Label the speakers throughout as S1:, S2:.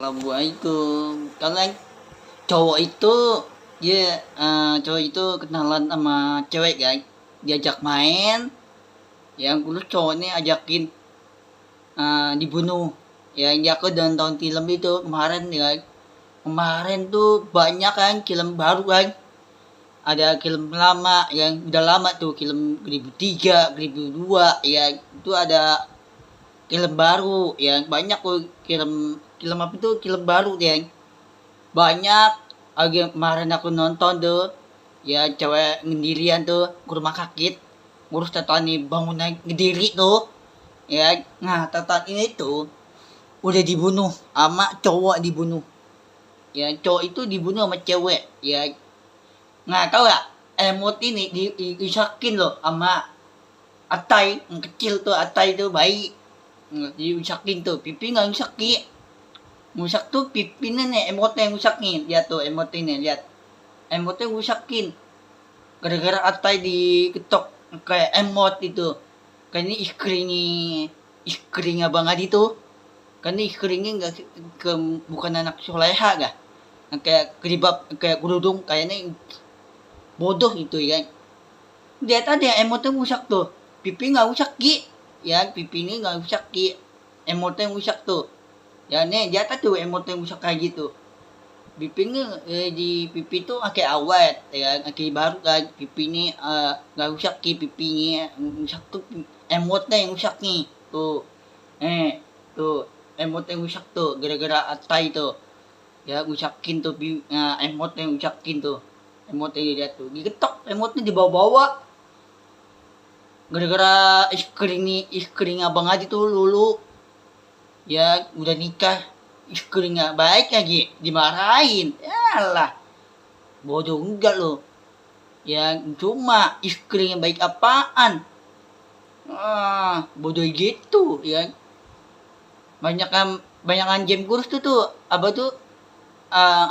S1: Assalamualaikum. Kalau yang cowok itu dia cowok itu kenalan sama cewek kan, diajak main, yang dulu cowok ini ajakin dibunuh. Ya, yang aku nonton film itu kemarin ya. Kemarin tuh banyak kan film baru kan. Ada film lama yang udah lama tuh, film 2003, 2002 ya. Itu ada film baru yang banyak tuh, film film apa tuh, film baru yang banyak. Kemarin aku nonton tuh, ya cewek ngendirian tuh ke rumah sakit ngurus tatoan nih, bangunan ngediri tuh ya. Nah, tatoan ini tuh udah dibunuh sama cowok, dibunuh ya, cowok itu dibunuh sama cewek ya. Nah, tau gak, emot ini diusakin loh sama Atai yang kecil tuh. Atai tuh bayi diusakin tuh, pipi nggak usaki. Ngusak tuh pipinya nih, emotnya yang ngusakin. Lihat tuh emot ini, lihat. Emotnya ngusakin. Gara-gara Atai diketok kayak emot itu. Kan ini istrinya Bang Adi tuh. Kan ini istrinya nggak ke, bukan anak soleha gak? Kayak keribab, kayak kerudung, kayaknya bodoh itu ya. Lihat ada emotnya ngusak tuh. Pipi nggak ngusak ki. Ya, pipi ini nggak ngusak ki. Emotnya ngusak tuh. Ya nih, dia tuh emotnya ngusak kayak gitu. Pipinya di pipi tuh kayak awet ya, kayak baru kan. Pipi ini nggak rusak ki, pipinya rusak tuh emotnya yang rusak nih tuh. Tuh emotnya yang rusak tuh gara-gara Atai tuh ya, rusakin tuh emotnya yang rusakin tuh. Emotnya dia tuh diketok, emotnya dibawa-bawa gara-gara istrinya Abang Adi tuh Lulu ya, udah nikah. Istrinya baik lagi dimarahin. Yalah, bodoh enggak lo. Yang cuma istrinya baik apaan? Bodoh gitu ya. Banyakan game kurus tuh apa tuh,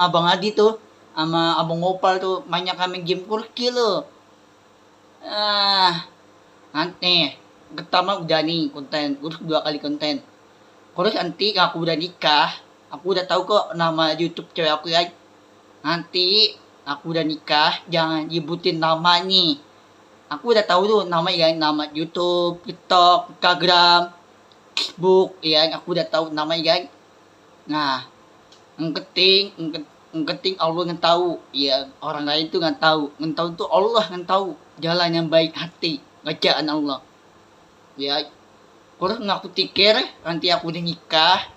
S1: Abang Adi tuh sama Abang Opal tuh banyak main game kurus lo. Nanti pertama udah nih konten kurus, 2 kali konten. Terus nanti aku udah nikah, aku udah tahu kok nama YouTube cewek aku ya. Nanti aku udah nikah, jangan nyebutin nama nih. Aku udah tahu tuh nama ya, nama YouTube, TikTok, Instagram, Facebook ya. Aku udah tahu nama ya. Nah, yang penting Allah yang tahu ya, orang lain tuh nggak tahu. Yang tahu tuh Allah yang tahu jalan yang baik hati, bacaan Allah ya. Terus ngaku tikir nanti aku udah nikah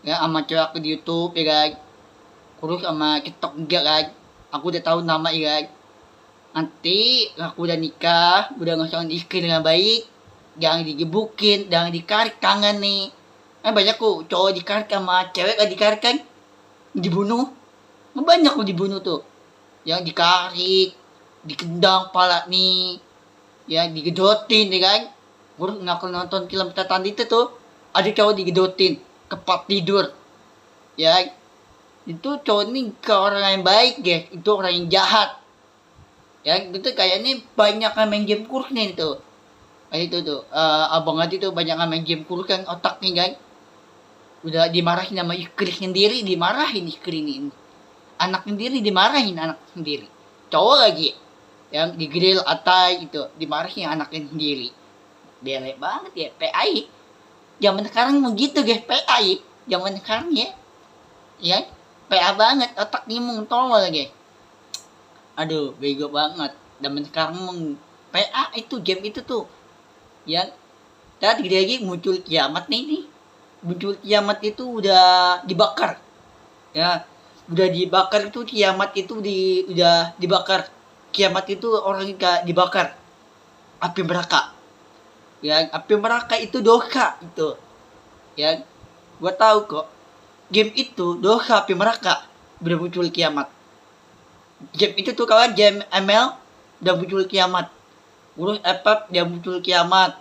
S1: ya sama cewek aku di YouTube ya guys. Terus sama TikTok juga guys. Aku udah tahu nama ya guys. Nanti aku udah nikah, udah ngasuhin istri dengan baik, jangan digebukin, jangan dikarik tangan nih. Banyak kok cowok dikarik sama cewek kan, dikarik kan dibunuh. Banyak kok dibunuh tuh. Yang dikarik, dikendang pala nih, ya digedotin ya kan. Terus ngaku nonton film Tatan itu tuh, ada cowok digedotin kepat tidur ya. Itu cowok ini ke orang yang baik guys, itu orang yang jahat ya. Itu kayaknya banyak yang main game kurus nih tuh. Kayak itu tuh, Abang Adi tuh banyak yang main game kurus kan otaknya guys. Udah dimarahin sama istri sendiri, dimarahin istri ini. Anak sendiri dimarahin, anak sendiri. Cowok lagi yang digrill Atai itu, dimarahin anaknya sendiri. Belek banget ya, PAI. Zaman sekarang begitu guys, PAI. Zaman sekarang ya. Ya, PA banget, otak ngimung tolol guys. Aduh, bego banget. Zaman sekarang PA itu game itu tuh. Ya, tadi lagi muncul kiamat nih. Muncul kiamat itu udah dibakar. Ya, udah dibakar itu kiamat itu udah dibakar. Kiamat itu orang dibakar. Api neraka. Ya, api neraka itu dosa itu ya. Gua tahu kok game itu dosa, api neraka udah muncul kiamat. Game itu tuh kawan, game ML udah muncul kiamat. Urus FF udah muncul kiamat.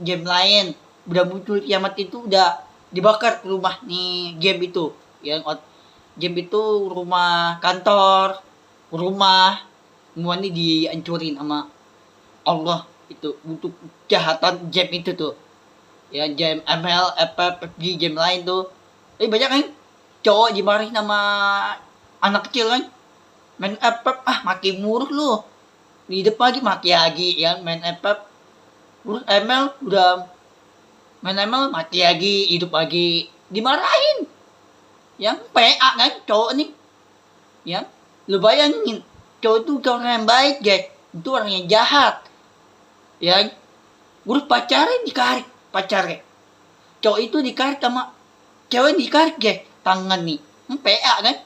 S1: Game lain udah muncul kiamat, itu udah dibakar rumah nih game itu. Yang game itu rumah, kantor, rumah, semua ini dihancurin sama Allah. Itu untuk kejahatan game itu tuh ya. Game ML, FF, PUBG, game lain tuh Banyak kan cowok dimarahin sama anak kecil kan, main FF makin murah lu, di depan maki lagi ya, main FF terus ML udah main ML mati lagi, hidup lagi, dimarahin yang PA kan cowok nih ya. Lu bayangin cowok itu orang yang baik guys, itu orang yang jahat ya. Terus pacarnya dikarik, pacarnya cowok itu dikarik sama cewek, dikarik guys tangan nih, PA kan.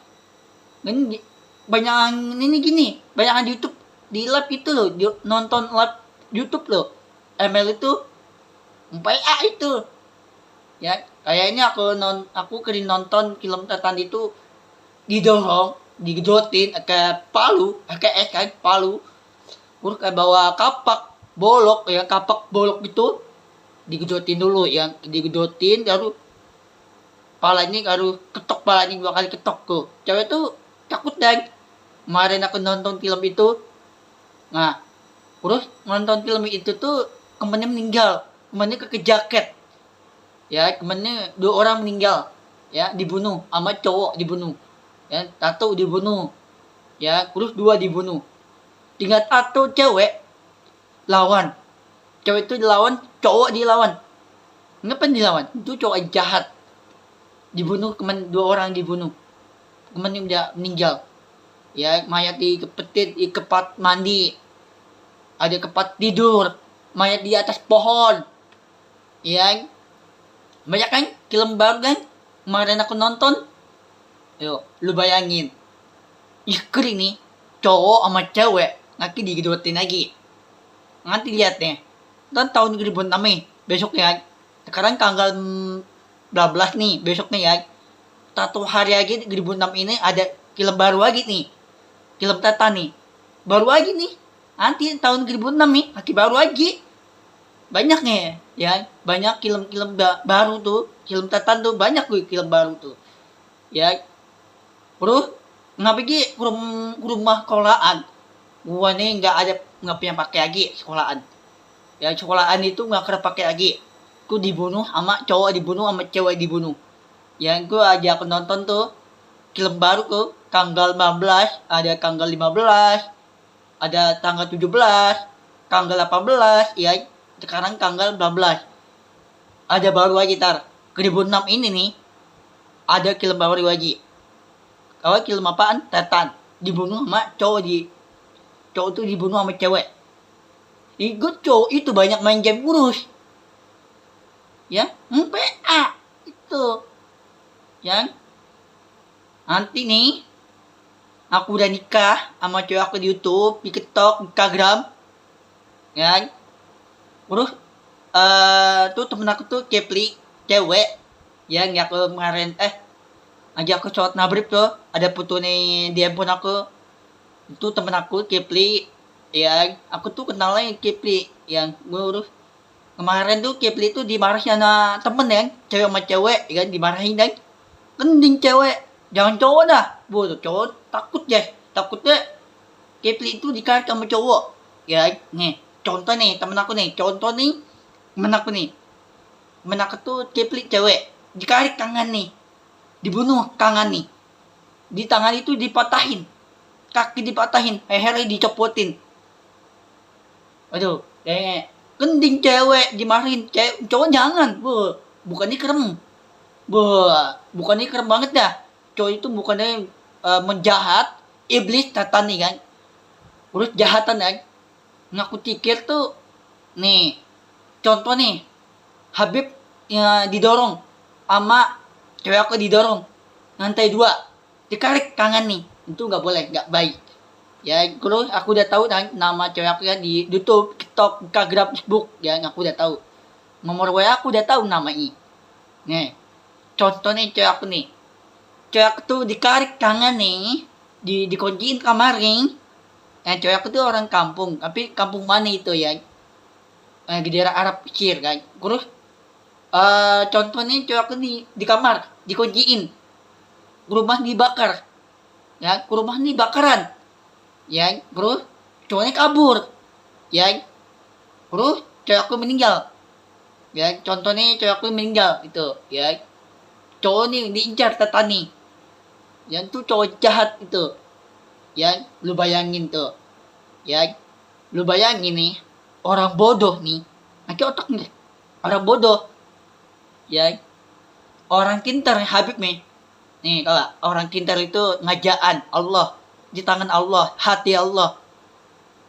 S1: Ini banyak ini gini, banyak di YouTube, di live itu loh, nonton live YouTube loh, ML itu PA itu ya. Kayaknya aku kering nonton film Tatan itu didorong, digedotin ke palu, kayak kan palu, terus kayak bawa kapak bolok ya, kapak bolok itu digedotin dulu ya, digedotin baru palanya, baru ketok palanya 2 kali ketok tuh. Cewek tuh takut dan kemarin aku nonton film itu. Nah, terus nonton film itu tuh temennya meninggal, temennya kejaket ya, temennya 2 orang meninggal ya, dibunuh sama cowok, dibunuh ya, 1 dibunuh ya, terus 2 dibunuh, tinggal 1 cewek lawan. Cewek itu dilawan, cowok dilawan. Ngapain dilawan? Itu cowok jahat, dibunuh, temen 2 orang dibunuh, temennya udah meninggal ya, mayat dikepetit di tempat mandi, ada tempat tidur, mayat di atas pohon ya. Banyak kan film baru kan kemarin aku nonton. Yuk lu bayangin, kering nih cowok sama cewek nanti digedotin lagi, nanti lihat nih kan tahun 2006 nih besoknya. Sekarang tanggal 12 nih besoknya ya, 1 hari lagi 2006 ini ada film baru lagi nih, film Tata nih baru lagi nih, nanti tahun 2006 nih lagi baru lagi. Banyak nih ya, banyak film-film baru tuh, film Tatan tuh banyak gue film baru tuh ya. Bro ngapa pergi ke rumah sekolahan gua nih, nggak punya pakai lagi sekolahan ya. Sekolahan itu nggak kena pakai lagi, ku dibunuh sama cowok, dibunuh sama cewek, dibunuh ya. Gua aja aku nonton tuh film baru tuh tanggal 15, ada tanggal 15, ada tanggal 17, tanggal 18 ya. Sekarang tanggal 12 ada baru lagi, tar 2006 ini nih ada film baru lagi. Kalau film apaan? Tatan dibunuh sama cowok tuh dibunuh sama cewek. Ikut cowok itu banyak main game kurus ya, PA itu ya. Nanti nih aku udah nikah sama cewek aku di YouTube, di TikTok, Instagram ya. Terus tuh temen aku tuh Kepli, cewek yang aku kemarin ngajak aku sholat maghrib tuh, ada foto nih di handphone aku. Itu temen aku Kepli ya, aku tuh kenalnya Kepli yang ngurus. Kemarin tuh Kepli tuh dimarahin sama temen ya, cewek sama cewek ya, dimarahin dan kending cewek, jangan cowok dah. Cowok takutnya Kepli itu dikarik sama cowok ya. Nih contoh nih temen aku nih, temen aku tuh Kepli cewek, dikarik tangan nih, dibunuh tangan nih, di tangan itu dipatahin, kaki dipatahin, lehernya dicopotin. Aduh, kayak kending cewek dimarahin, cowok jangan, bukannya kerem, bukannya kerem banget dah. Cowok itu bukannya menjahat, iblis Tatan nih kan, urus jahatan kan. Ngaku tikir tuh nih, contoh nih Habib ya, didorong sama cewek aku, didorong lantai 2, dikarik tangan nih, itu nggak boleh, nggak baik ya. Terus aku udah tahu nama cewek aku ya di YouTube, TikTok, Instagram, Facebook ya, aku udah tahu nomor WA, aku udah tahu namanya. Nih contoh nih cewek aku tuh dikarik tangan nih, dikunciin kamar nih. Cewek aku tuh orang kampung, tapi kampung mana itu ya, di daerah Arab Pesir kan. Terus contohnya cewek aku di kamar dikunciin, rumah dibakar ya, rumah ini bakaran ya. Terus cowoknya kabur ya, terus cewek aku meninggal ya. Contohnya cewek aku meninggal itu ya. cowok nih diincar tata nih. Yang tuh cowok jahat itu. Ya, lu bayangin tuh. Ya, lu bayangin nih, orang bodoh nih. Nanti otak nih. Orang bodoh. Ya, orang pintar Habib nih. Nih, kalau orang pintar itu ngajaan Allah. Di tangan Allah, hati Allah.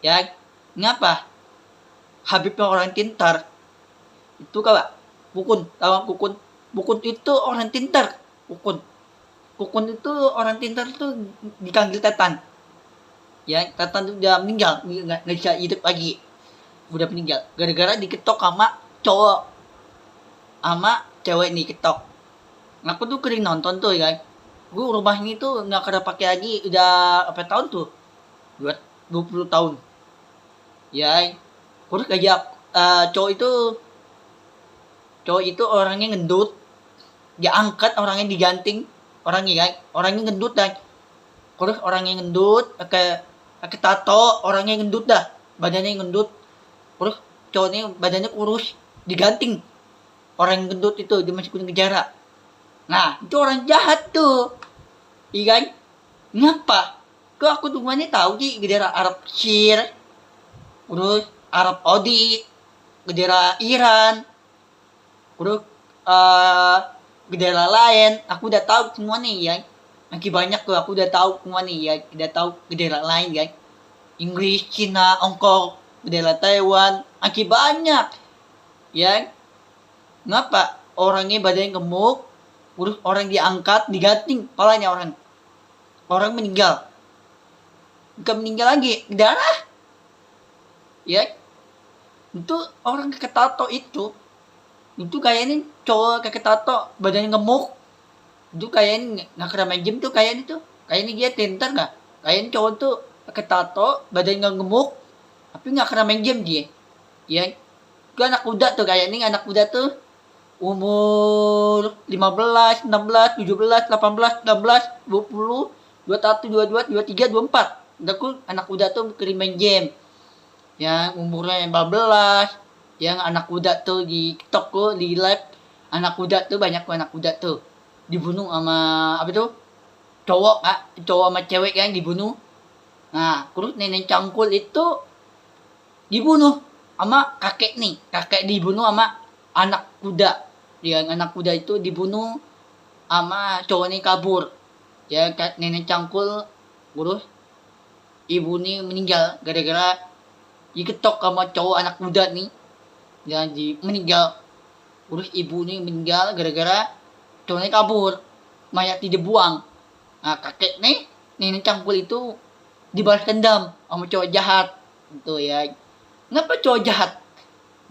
S1: Ya, ngapa? Habibnya orang pintar. Itu kalau Kukun, tahu Kukun? Kukun itu orang pintar. Kukun. Kukun itu orang pintar itu dipanggil Tatan. Ya, Tatan itu udah meninggal, nggak bisa hidup lagi. Udah meninggal. Gara-gara diketok sama cowok. Sama cewek nih ketok. Aku tuh kering nonton tuh ya. Gue rumah ini tuh nggak pernah pakai lagi. Udah apa tahun tuh? 20 tahun. Ya, terus kayak cowok itu orangnya ngendut, dia angkat orangnya diganting orangnya ngendut dah, terus orangnya ngendut pakai tato, orangnya ngendut dah, badannya ngendut, terus cowoknya badannya kurus diganting, orang yang ngendut itu dimasukin ke penjara. Nah itu orang jahat tuh, iya kan? Ngapa? Kok aku tuh tahu sih gedera Arab Syir, terus Arab Saudi, gedera Iran, terus gedera lain, aku udah tahu semua nih ya. Makin banyak tuh aku udah tahu semua nih ya. Udah tahu gedera lain ya. Inggris, Cina, Hong Kong, gedera Taiwan, makin banyak. Ya. Ngapa? Orangnya badannya gemuk, terus orang diangkat, diganting kepalanya orang. Orang meninggal. Bukan meninggal lagi, darah. Ya. Itu orang ketato itu kayaknya cowok kayak tato badannya gemuk, itu kayaknya nggak kena main gym tuh, kayaknya dia pintar nggak, kayaknya cowok tuh pakai tato badannya nggak gemuk tapi nggak kena main gym dia. Ya itu anak muda tuh, kayaknya anak muda tuh umur 15, 16, 17, 18, 19, 20, 21, 22, 23, 24. Udah anak muda tuh kena main game yang umurnya 14. Yang anak muda tuh di TikTok tuh, di live, anak muda tuh banyak anak muda tuh dibunuh sama apa tuh, cowok sama cewek yang dibunuh. Nah terus nenek cangkul itu dibunuh sama kakek nih, kakek dibunuh sama anak kuda. Yang anak kuda itu dibunuh sama cowok nih kabur. Ya nenek cangkul, terus ibu nih meninggal gara-gara diketok sama cowok anak muda nih. Jadi meninggal, terus ibu ini meninggal gara-gara cowoknya kabur, mayat dibuang. Nah kakek nih, nenek cangkul itu dibalas dendam sama cowok jahat itu ya. Ngapa cowok jahat?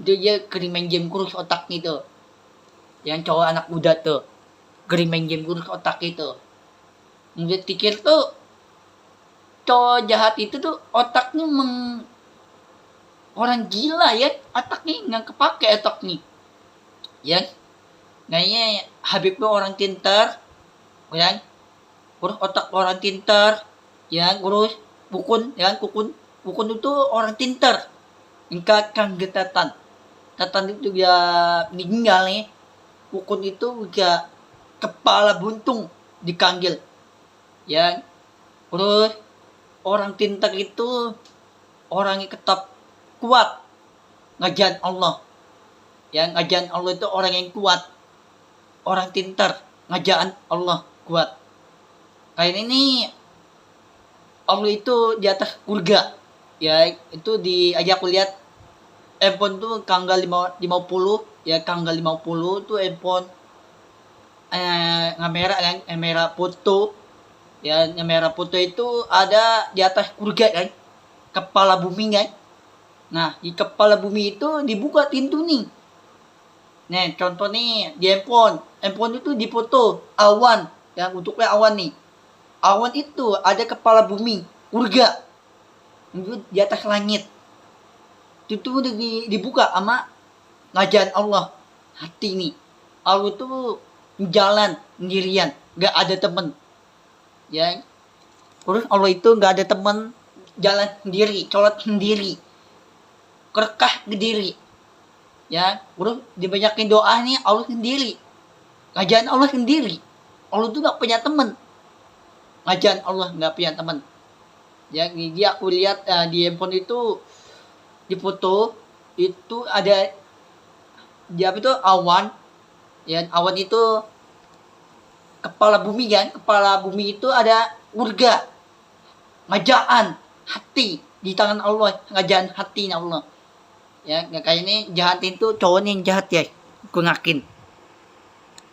S1: Dia kering main game kurus otak gitu. Yang cowok anak muda tuh kering main game kurus otak itu. Dia pikir tuh cowok jahat itu tuh otaknya orang gila ya, otaknya nggak kepake otak nih ya. Kayaknya Habib tuh orang pintar ya, terus otak orang pintar ya, terus Kukun itu orang pintar. Engkau Kang Tatan itu dia meninggal nih. Kukun itu juga kepala buntung dikanggil ya. Terus orang pintar itu orangnya ketap kuat ngajian Allah. Yang ngajian Allah itu orang yang kuat, orang pintar, ngajaan Allah kuat. Kayak ini Allah itu di atas surga. Ya itu diajak lihat handphone tuh tanggal 50 ya, tanggal 50 tuh handphone kamera foto ya, kamera foto itu ada di atas surga kan, kepala bumi kan. Nah, di kepala bumi itu dibuka pintu nih. Nih, contoh nih di handphone itu difoto awan, yang bentuknya awan nih. Awan itu ada kepala bumi, surga. Itu di atas langit. Itu udah dibuka sama ngajaran Allah. Hati nih. Allah tuh jalan sendirian, gak ada temen. Ya. Terus Allah itu gak ada temen, jalan sendiri, sholat sendiri. Kerekah sendiri ya, terus dibanyakin doa nih Allah sendiri Ngajaan Allah sendiri. Allah tuh nggak punya teman. Ngajaan Allah nggak punya teman. Ya, dia aku lihat di handphone itu di foto itu ada dia apa itu awan. Ya, awan itu kepala bumi kan. Kepala bumi itu ada urga. Ngajaan hati di tangan Allah, ngajaan hati Allah. Ya, kayak ini jahat itu cowoknya yang jahat ya. Aku yakin.